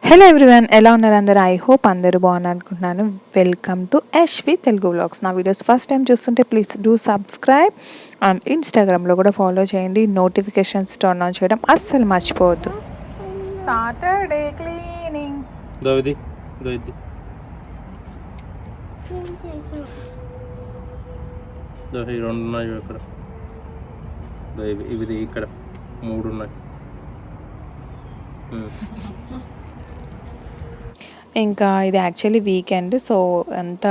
Hello everyone, ఎలా ఉన్నారు అందరూ? ఐ హోప్ అందరూ బాగున్నారు అనుకుంటున్నాను. Welcome to Yashvi Telugu vlogs. నా వీడియోస్ ఫస్ట్ టైం చూస్తుంటే ప్లీజ్ డూ సబ్స్క్రైబ్ అండ్ ఇన్స్టాగ్రామ్లో కూడా ఫాలో చేయండి. నోటిఫికేషన్స్ టర్న్ ఆన్ చేయడం అస్సలు మర్చిపోవద్దు. సాటర్డే క్లీనింగ్ రెండు ఉన్నాయి ఇక్కడ, ఇవి ఇక్కడ 3 ఉన్నాయి. ఇంకా ఇది యాక్చువల్లీ వీకెండ్, సో అంతా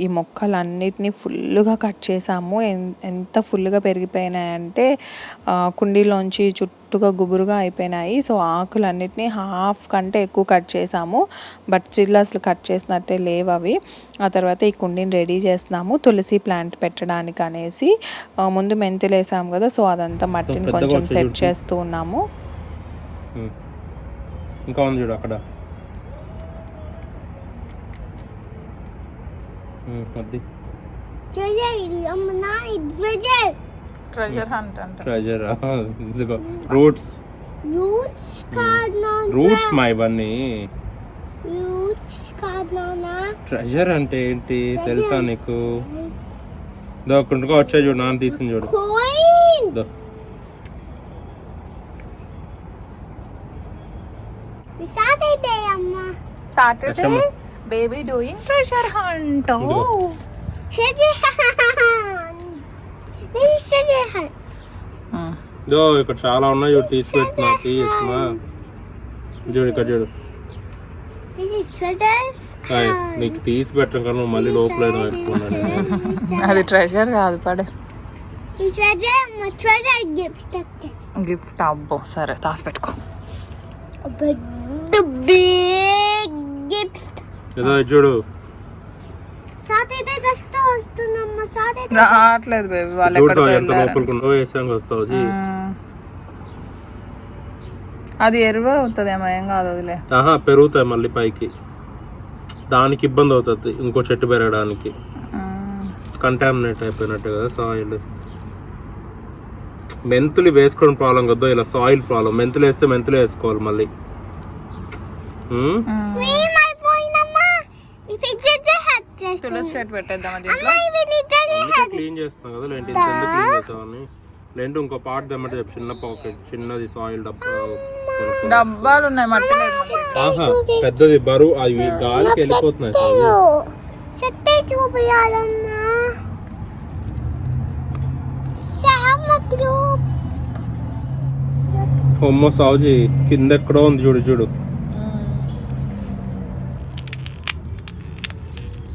ఈ మొక్కలన్నిటినీ ఫుల్గా కట్ చేసాము. ఎంత ఫుల్గా పెరిగిపోయినాయంటే కుండీలోంచి చుట్టూగా గుబురుగా అయిపోయినాయి. సో ఆకులన్నిటినీ హాఫ్ కంటే ఎక్కువ కట్ చేసాము, బట్ స్టిల్ అసలు కట్ చేసినట్టే లేవు అవి. ఆ తర్వాత ఈ కుండీని రెడీ చేస్తున్నాము తులసి ప్లాంట్ పెట్టడానికి అనేసి. ముందు మెంతులు వేసాము కదా, సో అదంతా మట్టిని కొంచెం సెట్ చేస్తూ ఉన్నాము. ఇంకా ఉంది చూడు అక్కడ. రూట్స్ మా ఇవన్నీ. ట్రెజర్ అంటే ఏంటి తెలుసా నీకు? వచ్చా చూడు, నాన్న తీసుకుని చూడు. Saturday, baby doing treasure hunt. Oh, treasure hunt. This is treasure hunt. ఇక్కడ చాలా ఉన్నాయి చూడు, తీసుకెళ్తున్నా. తీయమ్మా చూడు, ఇక్కడ చూడు. This is treasures. నీకు తీసి పెట్టడం కన్నా మళ్ళీ లోపల అది ట్రెజర్ కాదు, పడే treasure గిఫ్ట్. అబ్బో సరే, దాచి పెట్టుకో. The big gift. ఏదో చూడు. సాటర్డే దస్తా వస్తుందమ్మా. సాటర్డే రావట్లేదు బేబీ, వాళ్ళు ఎంత లోపలికి వేసాం వస్తావు. అది ఎరువు అవుతుందేమో, ఏం కాదు వదిలే. పెరుగుతాయి మళ్ళీ పైకి, దానికి ఇబ్బంది అవుతుంది ఇంకో చెట్టు పెరగడానికి. కంటామినేట్ అయిపోయినట్టు కదా సాయిల్. మెంతులు వేసుకోవడం ప్రాబ్లం కదా, ఇలా సాయిల్ ప్రాబ్లం. మెంతులు వేస్తే మెంతులు వేసుకోవాలి మళ్ళీ. తులసి చెట్టు పెట్టేద్దాం. క్లీన్ చేస్తున్నాం కదా, లేంటి ఎందుకు క్లీన్ చేసామని. లేంటి ఇంకో పార్ట్ తెమ్మంటే చెప్పు, చిన్న పాకెట్, చిన్నది సాయిల్ డబ్బాలు ఉన్నాయి, మట్టి. పెద్దది బరువు, అవి గాలికి వెళ్ళిపోతున్నాయి. అమ్మ సావుజీ, కింద ఎక్కడో ఉంది చూడు చూడు.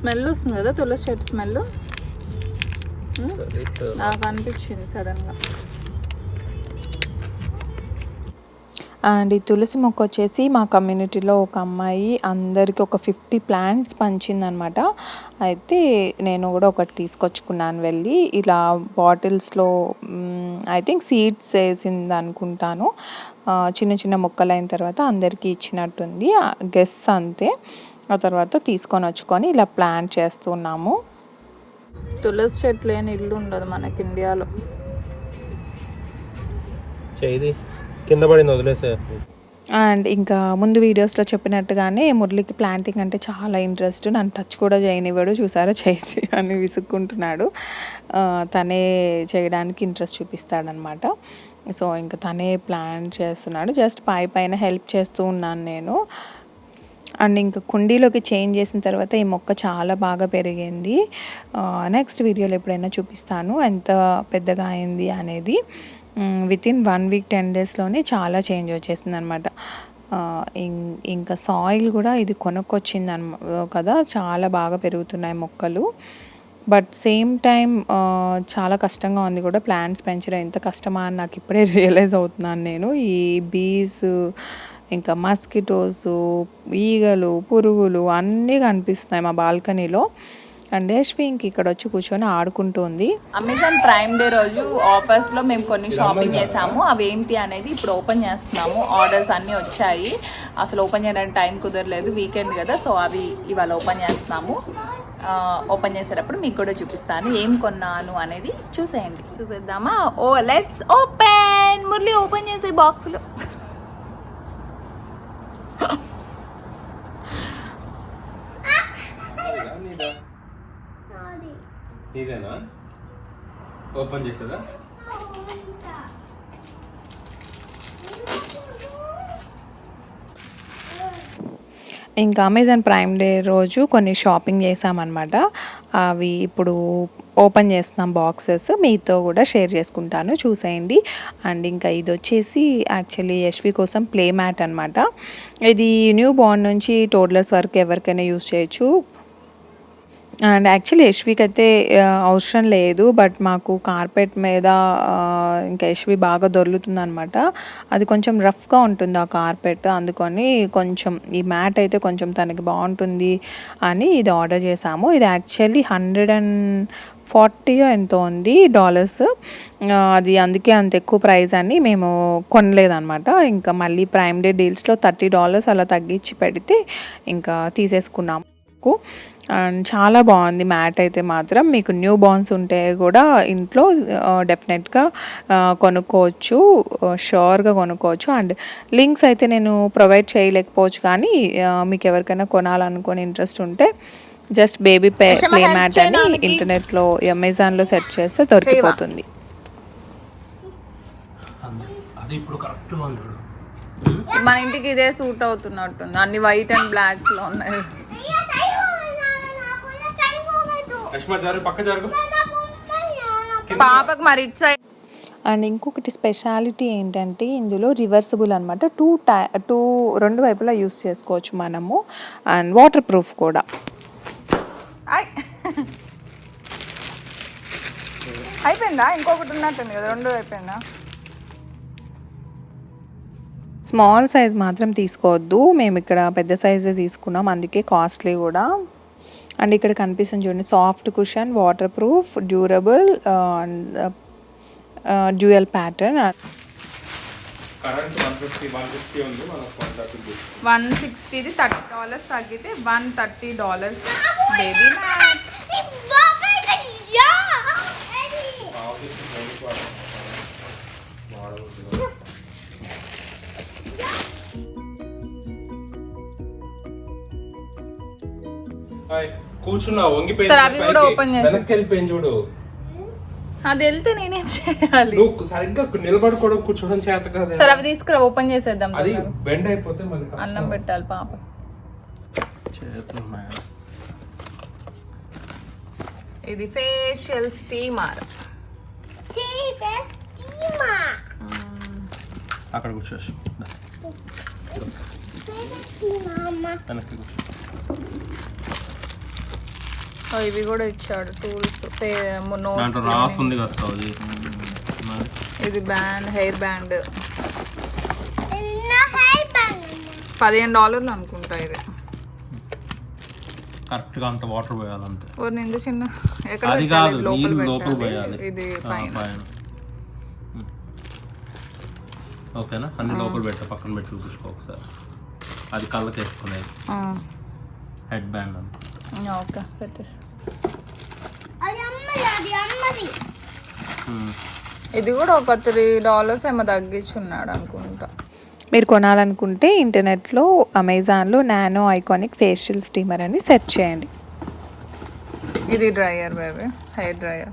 స్మెల్ వస్తుంది కదా తులసి చెట్టు స్మెల్, నాకు అనిపించింది సడన్గా. అండ్ ఈ తులసి మొక్క వచ్చేసి మా కమ్యూనిటీలో ఒక అమ్మాయి అందరికి ఒక 50 ప్లాంట్స్ పంచిందనమాట. అయితే నేను కూడా ఒకటి తీసుకొచ్చుకున్నాను వెళ్ళి. ఇలా బాటిల్స్లో ఐ థింక్ సీడ్స్ వేసింది అనుకుంటాను. చిన్న చిన్న మొక్కలు అయిన తర్వాత అందరికీ ఇచ్చినట్టుంది, గెస్ అంతే. ఆ తర్వాత తీసుకొని వచ్చుకొని ఇలా ప్లాంట్ చేస్తున్నాము. తులసి చెట్లు లేని ఇల్లు ఉండదు మనకి ఇండియాలో. కింద పడింది, వదిలేసే. అండ్ ఇంకా ముందు వీడియోస్లో చెప్పినట్టుగానే మురళికి ప్లాంటింగ్ అంటే చాలా ఇంట్రెస్ట్. నన్ను టచ్ కూడా చేయనివ్వడు, చూసారా చేసి అని విసుక్కుంటున్నాడు. తనే చేయడానికి ఇంట్రెస్ట్ చూపిస్తాడనమాట. సో ఇంకా తనే ప్లాంట్ చేస్తున్నాడు, జస్ట్ పైన హెల్ప్ చేస్తూ ఉన్నాను నేను. అండ్ ఇంకా కుండీలోకి చేంజ్ చేసిన తర్వాత ఈ మొక్క చాలా బాగా పెరిగింది. నెక్స్ట్ వీడియోలో ఎప్పుడైనా చూపిస్తాను ఎంత పెద్దగా అయింది అనేది. వితిన్ 1 వీక్ 10 డేస్లోనే చాలా చేంజ్ వచ్చేసింది అనమాట. ఇంకా సాయిల్ కూడా ఇది కొనుక్కొచ్చింది కదా, చాలా బాగా పెరుగుతున్నాయి మొక్కలు. బట్ సేమ్ టైం చాలా కష్టంగా ఉంది కూడా ప్లాంట్స్ పెంచడం. ఎంత కష్టమా అని నాకు ఇప్పుడే రియలైజ్ అవుతున్నాను నేను. ఈ బీస్, ఇంకా మస్కిటోస్, ఈగలు, పురుగులు అన్నీ కనిపిస్తున్నాయి మా బాల్కనీలో. అండ్ యశ్వి ఇంక ఇక్కడ వచ్చి కూర్చొని ఆడుకుంటుంది. అమెజాన్ ప్రైమ్ డే రోజు ఆఫర్స్లో మేము కొన్ని షాపింగ్ చేసాము. అవి ఏంటి అనేది ఇప్పుడు ఓపెన్ చేస్తున్నాము. ఆర్డర్స్ అన్నీ వచ్చాయి, అసలు ఓపెన్ చేయడానికి టైం కుదరలేదు, వీకెండ్ కదా. సో అవి ఇవాళ ఓపెన్ చేస్తున్నాము. ఓపెన్ చేసేటప్పుడు మీకు కూడా చూపిస్తాను ఏం కొన్నాను అనేది. చూసేద్దామా? ఓ లెట్స్ ఓపెన్. మురళి ఓపెన్ చేసే బాక్స్లో ఇదేనా ఓపెన్ చేసేదా? ఇంకా అమెజాన్ ప్రైమ్ డే రోజు కొన్ని షాపింగ్ చేసామన్నమాట. అవి ఇప్పుడు ఓపెన్ చేస్తున్నాం బాక్సెస్, మీతో కూడా షేర్ చేసుకుంటాను, చూసేయండి. అండ్ ఇంకా ఇది వచ్చేసి యాక్చువల్లీ యశ్వి కోసం ప్లే మ్యాట్ అనమాట. ఇది న్యూ బార్న్ నుంచి టోడ్లర్స్ వరకు ఎవరికైనా యూస్ చేయొచ్చు. అండ్ యాక్చువల్లీ యశ్వికి అయితే అవసరం లేదు, బట్ మాకు కార్పెట్ మీద ఇంకా యశ్వి బాగా దొర్లుతుంది అనమాట. అది కొంచెం రఫ్గా ఉంటుంది ఆ కార్పెట్, అందుకని కొంచెం ఈ మ్యాట్ అయితే కొంచెం తనకి బాగుంటుంది అని ఇది ఆర్డర్ చేసాము. ఇది యాక్చువల్లీ 140 ఎంతో ఉంది డాలర్స్. అది అందుకే అంత ఎక్కువ ప్రైస్ అని మేము కొనలేదన్నమాట. ఇంకా మళ్ళీ ప్రైమ్ డే డీల్స్లో $30 అలా తగ్గించి పెడితే ఇంకా తీసేసుకున్నాము. అండ్ చాలా బాగుంది మ్యాట్ అయితే మాత్రం. మీకు న్యూ బార్న్స్ ఉంటే కూడా ఇంట్లో డెఫినెట్గా కొనుక్కోవచ్చు, షూర్గా కొనుక్కోవచ్చు. అండ్ లింక్స్ అయితే నేను ప్రొవైడ్ చేయలేకపోవచ్చు, కానీ మీకు ఎవరికైనా కొనాలనుకుని ఇంట్రెస్ట్ ఉంటే జస్ట్ బేబీ ప్లే మ్యాట్ అని ఇంటర్నెట్లో అమెజాన్లో సెర్చ్ చేస్తే దొరికిపోతుంది. అది ఇప్పుడు కరెక్ట్ మన ఇంటికి ఇదే సూట్ అవుతున్నట్టుంది, అన్ని వైట్ అండ్ బ్లాక్లో ఉన్నాయి. పాపకు మరి ఇట్ సైడ్. అండ్ ఇంకొకటి స్పెషాలిటీ ఏంటంటే ఇందులో రివర్సిబుల్ అనమాట. రెండు వైపులా యూస్ చేసుకోవచ్చు మనము. అండ్ వాటర్ ప్రూఫ్ కూడా. అయిపోయిందా? ఇంకొకటి ఉన్నట్టుంది కదా, రెండు అయిపోయిందా? స్మాల్ సైజ్ మాత్రం తీసుకోవద్దు, మేము ఇక్కడ పెద్ద సైజే తీసుకున్నాం, అందుకే కాస్ట్లీ కూడా. అండ్ ఇక్కడ కనిపిస్తుంది చూడండి, soft cushion, waterproof, durable, dual pattern. 160ది $30 తగ్గితే $130 బేబీ మ్యాట్. కూర్చున్నా వంగిపోయి అవి కూడా ఓపెన్ చేసి వెనక్కి వెళ్ళిపోయింది చూడు. అది వెళ్తే నేనేం చేయాలి? నువ్వు సరిగ్గా నిలబడుకోవడం కూర్చోవడం చేత కదా. సరే అవి తీసుకురా, ఓపెన్ చేసేద్దాం. అది బెండ్ అయిపోతే మళ్ళీ అన్నం పెట్టాలి పాప. ఇది ఫేషియల్ స్టీమర్. అక్కడ కూర్చోవచ్చు, వెనక్కి కూర్చో. ఇవి కూడా ఇచ్చాడు టూల్స్. రాస్తుంది కదా ఇది బ్యాండ్, హెయిర్ బ్యాండ్ $15 అనుకుంటా. ఇది కరెక్ట్ గా అంత వాటర్ పోయాలంటే చిన్న అది కాదు, లోపల పోయాలి. ఇది పైన. ఓకేనా? అన్ని లోపల పెట్టా, పక్కన పెట్టి చూపించుకో ఒకసారి. అది కళ్ళకి వేసుకునేది హెడ్ బ్యాండ్ అంత. ఓకే పెట్టేసి. ఇది కూడా ఒక $3 ఏమో తగ్గించున్నాడు అనుకుంటా. మీరు కొనాలనుకుంటే ఇంటర్నెట్లో అమెజాన్లో నానో ఐకానిక్ ఫేషియల్ స్టీమర్ అని సెర్చ్ చేయండి. ఇది డ్రైయర్ బేబీ, హెయిర్ డ్రైయర్.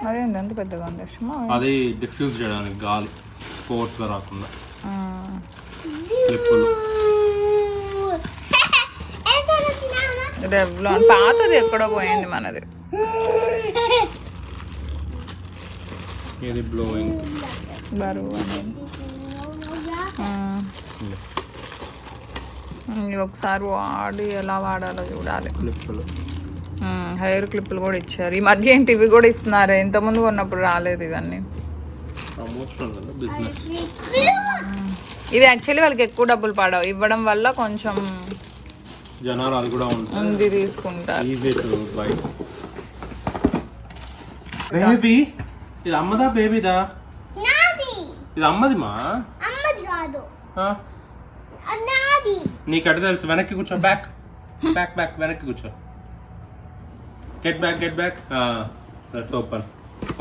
అదేంటి అంత పెద్దగా ఉంది? అది డిఫ్యూజ్ చేయడానికి గాలి ఫోర్స్గా రాకుండా. పాతది ఎక్కడో పోయింది మనది. ఇది బ్లోయింగ్ బరువు అనేది. ఒకసారి వాడి ఎలా వాడాలో చూడాలి. క్లిప్పులు, హెయిర్ క్లిప్పులు కూడా ఇచ్చారు ఈ మధ్య. ఏంటి ఇవి కూడా ఇస్తున్నారు, ఇంతకుముందు కొన్నప్పుడు రాలేదు ఇవన్నీ. ఇవి యాక్చువల్లీ వాళ్ళకి ఎక్కువ డబ్బులు పడవు, ఇవ్వడం వల్ల కొంచెం జనాలు అది కూడా ఉంది తీసుకుంటారు. బేబీ ఇది అమ్మదా బేబీదా? ఇది అమ్మది మా. నీకు తెలుసు. వెనక్కి కూర్చో, బ్యాక్ బ్యాక్ బ్యాక్ వెనక్కి కూర్చో. Get back get back. That's open.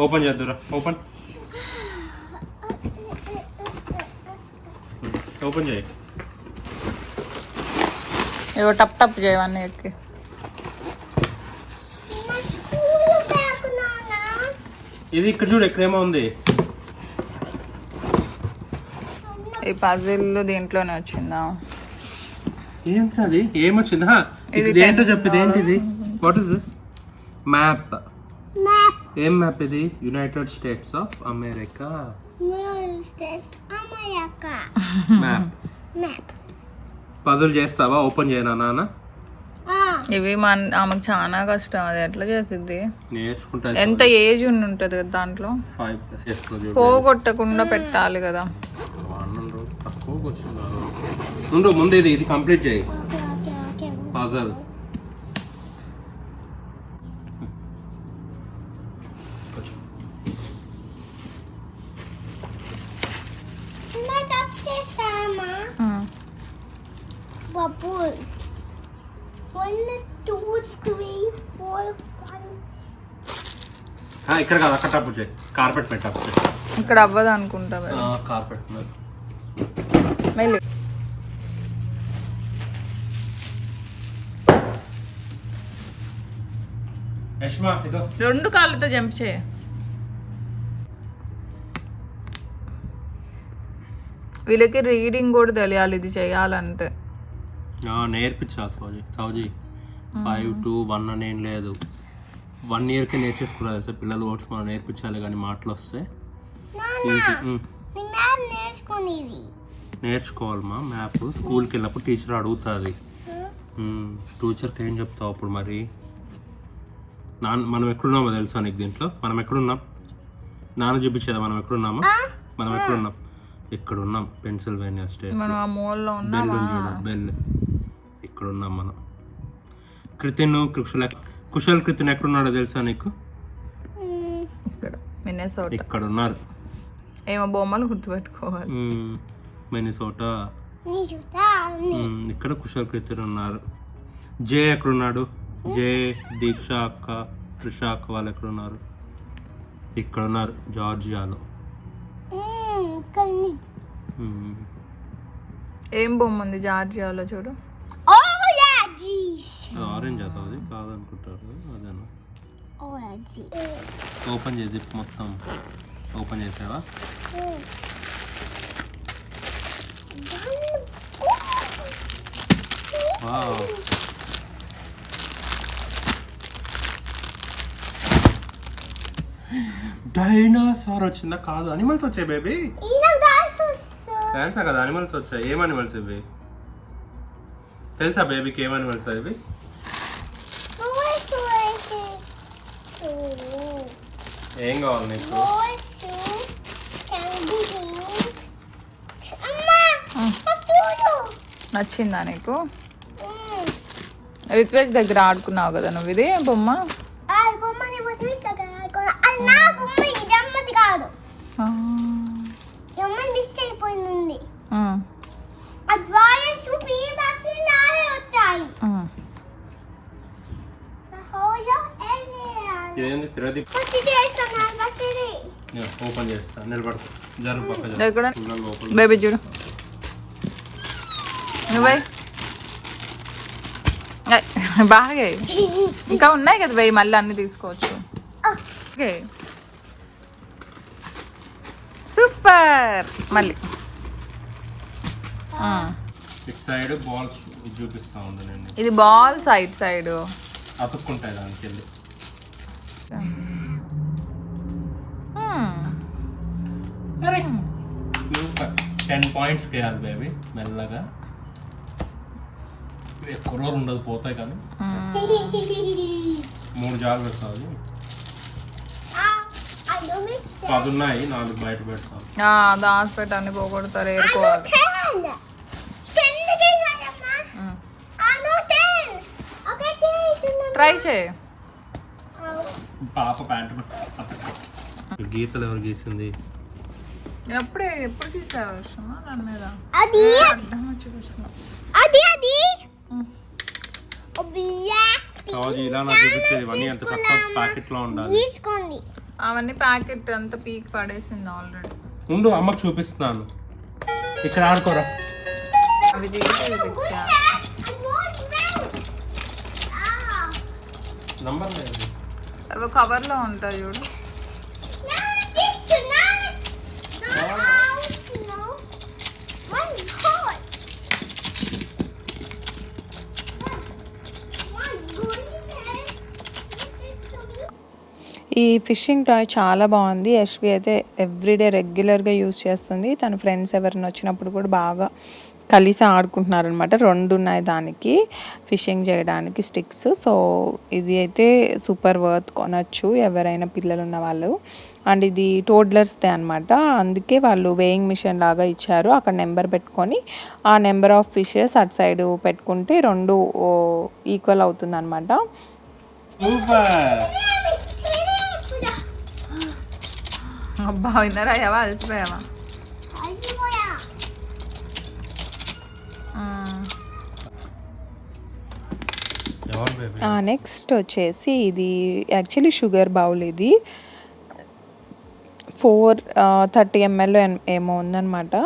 Open చేద్దురా, ఓపెన్ ఓపెన్ చేయి. ఇగో టప్ టప్ చేయవన్నీ ఎక్కి. ఇది ఇక్కడ చూడు ఇక్కడేమో ఉంది. ఈ పజిల్ దీంట్లోనే వచ్చిందా? ఏంటి అది ఏమొచ్చిందా? ఇది ఏంటో చెప్పేది ఏంటిది? What is map? ఏం మ్యాప్ ఇది? United states of America map. Puzzle చేస్తావా? ఓపెన్ చేయనా నాన్న? ఇవి ఆమెకు చాలా కష్టం. అది ఎట్లా చేసిద్ది? నేర్చుకుంటా. ఎంత ఏజ్ ఉంటది కదా దాంట్లో? 5+ పోగొట్టకుండా పెట్టాలి కదా. ముందు ఇది కంప్లీట్ చేయి పజల్. Bubble. 1, 2, 3, 4, 5. ఇక్కడ కాదు, అక్కడ టప్పు చేయి. కార్పెట్ పెట్టాపు ఇక్కడ అవ్వదు అనుకుంటా. కార్పెట్ మళ్ళీ యష్మా ఇదో 2 కాళ్ళతో జంప్ చేయి. వీళ్ళకి రీడింగ్ కూడా తెలియాలి ఇది చేయాలంటే. నేర్పించాలి సౌజీ. 5 to 1 అని ఏం లేదు. 1 yearకి నేర్చేసుకున్నారు సార్ పిల్లలు. ఓట్స్ మనం నేర్పించాలి కానీ మాటలు వస్తే నేర్చుకోవాలమ్మా. మ్యాప్ స్కూల్కి వెళ్ళినప్పుడు టీచర్ అడుగుతుంది. టీచర్కి ఏం చెప్తావు అప్పుడు మరి? మనం ఎక్కడున్నామో తెలుసా నీకు? దీంట్లో మనం ఎక్కడున్నాం? నాన్న చూపించేదా మనం ఎక్కడున్నామో? మనం ఎక్కడున్నాం? ఇక్కడున్నాం, పెన్సిల్వేనియా స్టేట్. బెల్ చూడు, బెల్. ఇక్కడ ఉన్నాం మనం. కృతిన్ కుశల్ కృతిన్ ఎక్కడున్నాడో తెలుసా నీకు? ఇక్కడ ఉన్నారు. ఏమో బొమ్మలు గుర్తుపెట్టుకోవాలి. మినిసోటా. ఇక్కడ కుశల్ కృతిన్ ఉన్నారు. జే ఎక్కడున్నాడు? జే, దీక్ష అక్క, త్రిష అక్క వాళ్ళు ఎక్కడున్నారు? ఇక్కడ ఉన్నారు, జార్జియాలో. ఏం బొమ్మ ఉంది జార్జియాలో చూడు? ఆరెంజ్ అది కాదనుకుంటారు. అదేనా? ఓపెన్ చేసి మొత్తం ఓపెన్ చేసావా? డైనోసార్ వచ్చిందా? కాదు, అనిమల్స్ వచ్చాయి బేబీ. డాన్సా కదా, అనిమల్స్ వచ్చాయి. ఏం అనిమల్స్ ఇవి తెలుసా బేబీకి? ఏం అనిమల్స్ ఇవి? ఏం కావాలి నీకు? నచ్చిందా నీకు? రిత్వేష్ దగ్గర ఆడుకున్నావు కదా నువ్వు ఇది బొమ్మ? ఓపెన్ చేస్తా, నిలబడతా. జరుగు పక్క బేబీ చూడు. నువ్వై బాగా ఇంకా ఉన్నాయి కదా వెయ్యి, మళ్ళీ అన్ని తీసుకోవచ్చు. Okay super. మళ్ళీ సైడ్ బాల్ చూపిస్తా ఉంది. ఇది బాల్ సైడ్ అతుక్కుంటాయి దానికి వెళ్ళి. 10 points వేయాలి బేబీ మెల్లగా. ఎక్కువ రోజులు ఉండదు, పోతాయి కానీ 3 జాలు పెడతాది. 10 ఉన్నాయి, 4 బయట పెడతాను. దాచిపెట్టి అన్ని పోగొడతారు, ఏరుకోవాలి. ట్రై చేయి. పాప ప్యాంటు గీతలు ఎవరు గీసింది? ఎప్పుడు గీసావు దాని మీద? ఇలా నాకు చూపించేది ఇవన్నీ ఎంత చక్కగా ప్యాకెట్ లో ఉండాలి. అవన్నీ ప్యాకెట్ అంతా పీక్ పడేసింది ఆల్రెడీ. ఉండు, అమ్మకు చూపిస్తున్నాను. ఇక్కడ ఆడుకోరా. అవి కవర్ లో ఉంటాయి చూడు. ఈ ఫిషింగ్ టాయ్ చాలా బాగుంది. యశ్వి అయితే ఎవ్రీడే రెగ్యులర్గా యూస్ చేస్తుంది. తన ఫ్రెండ్స్ ఎవరైనా వచ్చినప్పుడు కూడా బాగా కలిసి ఆడుకుంటున్నారనమాట. 2 ఉన్నాయి దానికి ఫిషింగ్ చేయడానికి స్టిక్స్. సో ఇది అయితే సూపర్ వర్త్, కొనచ్చు ఎవరైనా పిల్లలు ఉన్న వాళ్ళు. అండ్ ఇది టోడ్లర్స్దే అనమాట. అందుకే వాళ్ళు వేయింగ్ మిషన్ లాగా ఇచ్చారు. అక్కడ నెంబర్ పెట్టుకొని ఆ నెంబర్ ఆఫ్ ఫిషెస్ అటు సైడ్ పెట్టుకుంటే 2 ఈక్వల్ అవుతుంది అనమాట. అబ్బా విన్నరా అయ్యావా, అలసిపోయావా? నెక్స్ట్ వచ్చేసి ఇది యాక్చువల్లీ షుగర్ బౌల్. ఇది 430 ml ఏమో ఉందన్నమాట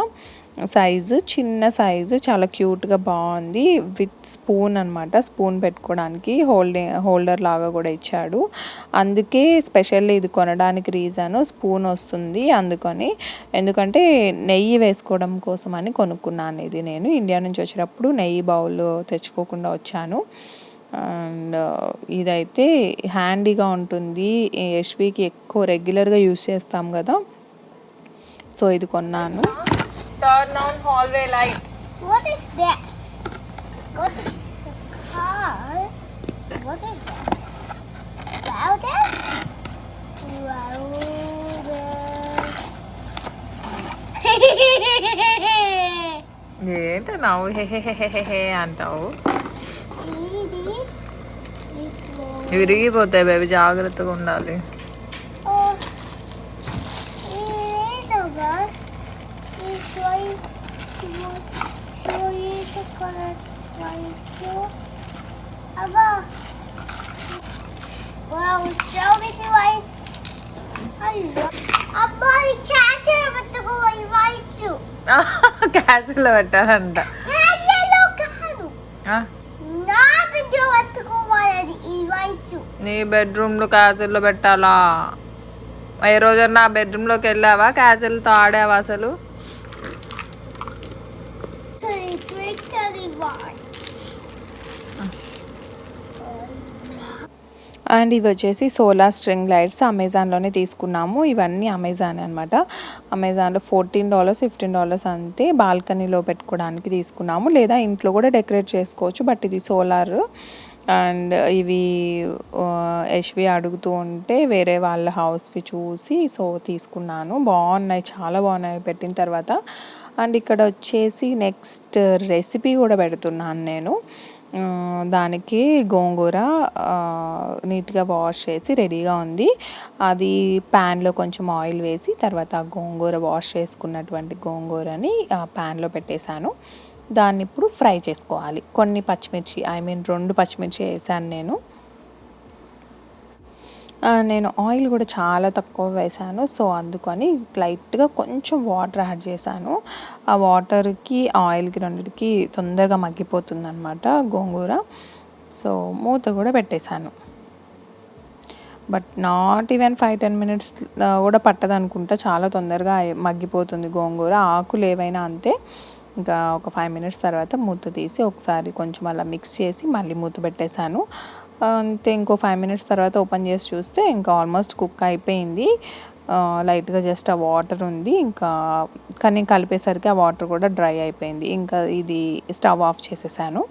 సైజు. చిన్న సైజు, చాలా క్యూట్గా బాగుంది. విత్ స్పూన్ అనమాట, స్పూన్ పెట్టుకోవడానికి హోల్డర్ లాగా కూడా ఇచ్చాడు. అందుకే స్పెషల్లీ ఇది కొనడానికి రీజను స్పూన్ వస్తుంది అందుకని. ఎందుకంటే నెయ్యి వేసుకోవడం కోసం అని కొనుక్కున్నాను ఇది. నేను ఇండియా నుంచి వచ్చినప్పుడు నెయ్యి బౌల్ తెచ్చుకోకుండా వచ్చాను. అండ్ ఇదైతే హ్యాండీగా ఉంటుంది. యశ్వికి ఎక్కువ రెగ్యులర్గా యూస్ చేస్తాం కదా, సో ఇది కొన్నాను. Turn on hallway light. What is this? What is a car? What is this? Louder? ఏంటి నవ్వు హెహెహెహెహె అంటావు? విరిగిపోతాయి బేబీ, జాగ్రత్తగా ఉండాలి. క్యాసులో పెట్టాలంట. నీ బెడ్రూమ్లో క్యాసుల్లో పెట్టాలా? ఏ రోజన్నా నా బెడ్రూమ్లోకి వెళ్ళావా? క్యాసులతో ఆడావా అసలు? అండ్ ఇవి వచ్చేసి సోలార్ స్ట్రింగ్ లైట్స్ అమెజాన్లోనే తీసుకున్నాము. ఇవన్నీ అమెజాన్ అనమాట. అమెజాన్లో $14 $15 అంతే. బాల్కనీలో పెట్టుకోవడానికి తీసుకున్నాము, లేదా ఇంట్లో కూడా డెకరేట్ చేసుకోవచ్చు. బట్ ఇది సోలార్. అండ్ ఇవి యశ్వి అడుగుతూ ఉంటే వేరే వాళ్ళ హౌస్వి చూసి సో తీసుకున్నాను. బాగున్నాయి, చాలా బాగున్నాయి పెట్టిన తర్వాత. అండ్ ఇక్కడ వచ్చేసి నెక్స్ట్ రెసిపీ కూడా పెడుతున్నాను నేను. దానికి గోంగూర నీట్గా వాష్ చేసి రెడీగా ఉంది. అది ప్యాన్లో కొంచెం ఆయిల్ వేసి తర్వాత గోంగూర వాష్ చేసుకున్నటువంటి గోంగూరని ప్యాన్లో పెట్టేశాను. దాన్ని ఇప్పుడు ఫ్రై చేసుకోవాలి. కొన్ని పచ్చిమిర్చి, 2 పచ్చిమిర్చి వేసాను నేను. నేను ఆయిల్ కూడా చాలా తక్కువ వేసాను. సో అందుకని లైట్గా కొంచెం వాటర్ యాడ్ చేశాను. ఆ వాటర్కి ఆయిల్కి రెండిటికి తొందరగా మగ్గిపోతుంది అనమాట గోంగూర. సో మూత కూడా పెట్టేశాను. బట్ నాట్ ఈవెన్ 5-10 minutes కూడా పట్టదు అనుకుంటా, చాలా తొందరగా మగ్గిపోతుంది గోంగూర. ఆకులు ఏవైనా అంతే. ఇంకా ఒక 5 minutes తర్వాత మూత తీసి ఒకసారి కొంచెం అలా మిక్స్ చేసి మళ్ళీ మూత పెట్టేశాను. అంతే. ఇంకో 5 minutes తర్వాత ఓపెన్ చేసి చూస్తే ఇంకా ఆల్మోస్ట్ కుక్ అయిపోయింది. లైట్గా జస్ట్ ఆ వాటర్ ఉంది ఇంకా, కానీ కలిపేసరికి ఆ వాటర్ కూడా డ్రై అయిపోయింది. ఇంకా ఇది స్టవ్ ఆఫ్ చేసేసాను.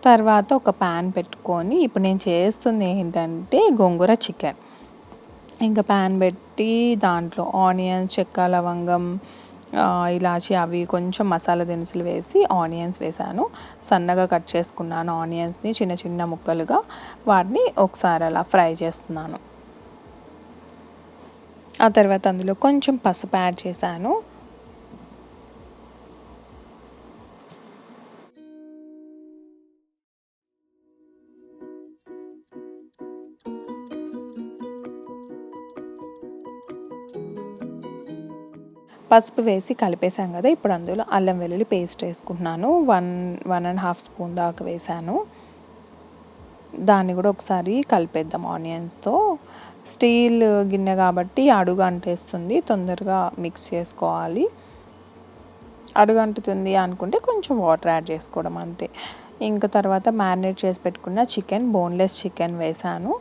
తర్వాత ఒక ప్యాన్ పెట్టుకొని ఇప్పుడు నేను చేస్తుంది ఏంటంటే గోంగూర చికెన్. ఇంకా ప్యాన్ పెట్టి దాంట్లో ఆనియన్స్, చెక్క, లవంగం, ఇలాచి అవి కొంచెం మసాలా దినుసులు వేసి ఆనియన్స్ వేసాను. సన్నగా కట్ చేసుకున్నాను ఆనియన్స్ని చిన్న చిన్న ముక్కలుగా. వాటిని ఒకసారి అలా ఫ్రై చేస్తున్నాను. ఆ తర్వాత అందులో కొంచెం పసుపు యాడ్ చేశాను. పసుపు వేసి కలిపేసాం కదా, ఇప్పుడు అందులో అల్లం వెల్లుల్లి పేస్ట్ వేసుకుంటున్నాను. 1.5 స్పూన్ దాకా వేసాను. దాన్ని కూడా ఒకసారి కలిపేద్దాం ఆనియన్స్తో. స్టీల్ గిన్నె కాబట్టి అడుగు అంటేస్తుంది, తొందరగా మిక్స్ చేసుకోవాలి. అడుగు అంటుతుంది అనుకుంటే కొంచెం వాటర్ యాడ్ చేసుకోవడం అంతే. ఇంకా తర్వాత మ్యారినేట్ చేసి పెట్టుకున్న చికెన్, బోన్లెస్ చికెన్ వేసాను.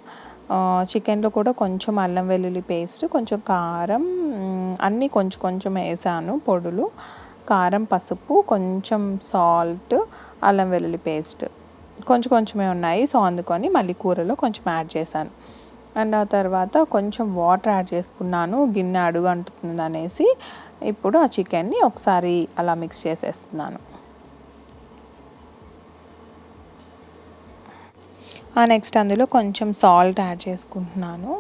చికెన్లో కూడా కొంచెం అల్లం వెల్లుల్లి పేస్ట్, కొంచెం కారం, అన్నీ కొంచెం కొంచెం వేసాను పొడులు. కారం, పసుపు, కొంచెం సాల్ట్, అల్లం వెల్లుల్లి పేస్ట్ కొంచెం కొంచెమే ఉన్నాయి. సో అందుకని మళ్ళీ కూరలో కొంచెం యాడ్ చేశాను. అండ్ ఆ తర్వాత కొంచెం వాటర్ యాడ్ చేసుకున్నాను, గిన్నె అడుగు అంటుతుంది అనేసి. ఇప్పుడు ఆ చికెన్ని ఒకసారి అలా మిక్స్ చేసేస్తున్నాను. నెక్స్ట్ అందులో కొంచెం సాల్ట్ యాడ్ చేసుకుంటున్నాను.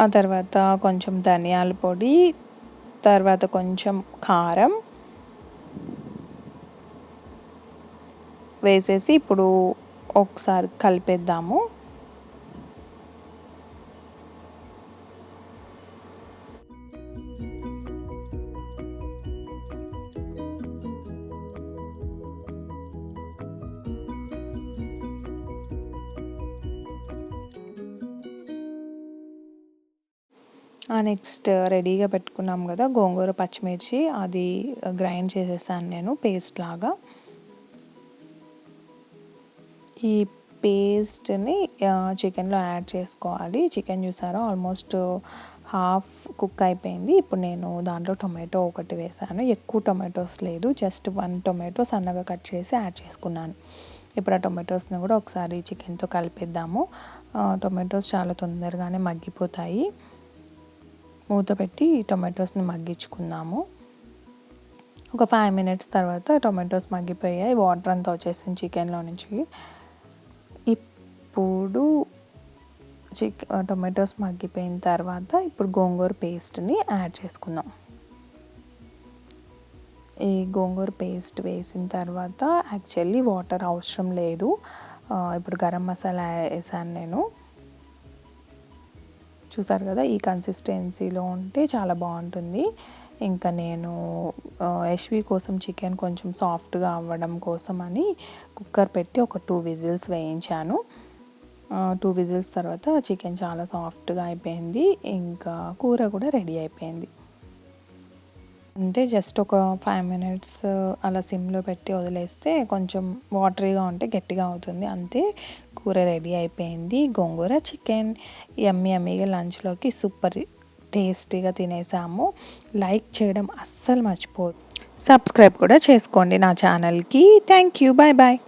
ఆ తర్వాత కొంచెం ధనియాల పొడి, తర్వాత కొంచెం కారం వేసేసి ఇప్పుడు ఒకసారి కలిపేద్దాము. నెక్స్ట్ రెడీగా పెట్టుకున్నాం కదా గోంగూర, పచ్చిమిర్చి, అది గ్రైండ్ చేసేసాను నేను పేస్ట్ లాగా. ఈ పేస్ట్ని చికెన్లో యాడ్ చేసుకోవాలి. చికెన్ చూసారా ఆల్మోస్ట్ హాఫ్ కుక్ అయిపోయింది. ఇప్పుడు నేను దాంట్లో టొమాటో ఒకటి వేసాను, ఎక్కువ టొమాటోస్ లేదు, జస్ట్ 1 టొమాటో సన్నగా కట్ చేసి యాడ్ చేసుకున్నాను. ఇప్పుడు ఆ టొమాటోస్ని కూడా ఒకసారి చికెన్తో కలిపేద్దాము. టొమాటోస్ చాలా తొందరగానే మగ్గిపోతాయి. మూత పెట్టి టొమాటోస్ని మగ్గించుకుందాము. ఒక 5 మినిట్స్ తర్వాత టొమాటోస్ మగ్గిపోయాయి, వాటర్ అంతా వచ్చేసింది చికెన్లో నుంచి. ఇప్పుడు టొమాటోస్ మగ్గిపోయిన తర్వాత ఇప్పుడు గోంగూర పేస్ట్ని యాడ్ చేసుకుందాం. ఈ గోంగూర పేస్ట్ వేసిన తర్వాత యాక్చువల్లీ వాటర్ అవసరం లేదు. ఇప్పుడు గరం మసాలా వేసాను నేను. చూసారు కదా, ఈ కన్సిస్టెన్సీలో ఉంటే చాలా బాగుంటుంది. ఇంకా నేను యశ్వి కోసం చికెన్ కొంచెం సాఫ్ట్గా అవ్వడం కోసం అని కుక్కర్ పెట్టి ఒక 2 విజిల్స్ వేయించాను. 2 విజిల్స్ తర్వాత చికెన్ చాలా సాఫ్ట్గా అయిపోయింది. ఇంకా కూర కూడా రెడీ అయిపోయింది. అంతే, జస్ట్ ఒక 5 మినిట్స్ అలా సిమ్లో పెట్టి వదిలేస్తే కొంచెం వాటరీగా ఉంటే గట్టిగా అవుతుంది. అంతే, కూర రెడీ అయిపోయింది. గోంగూర చికెన్ యమ్మీ యమ్మీగా లంచ్లోకి సూపర్ టేస్టీగా తినేసాము. లైక్ చేయడం అస్సలు మర్చిపోదు. సబ్స్క్రైబ్ కూడా చేసుకోండి నా ఛానల్కి. Thank you. Bye bye.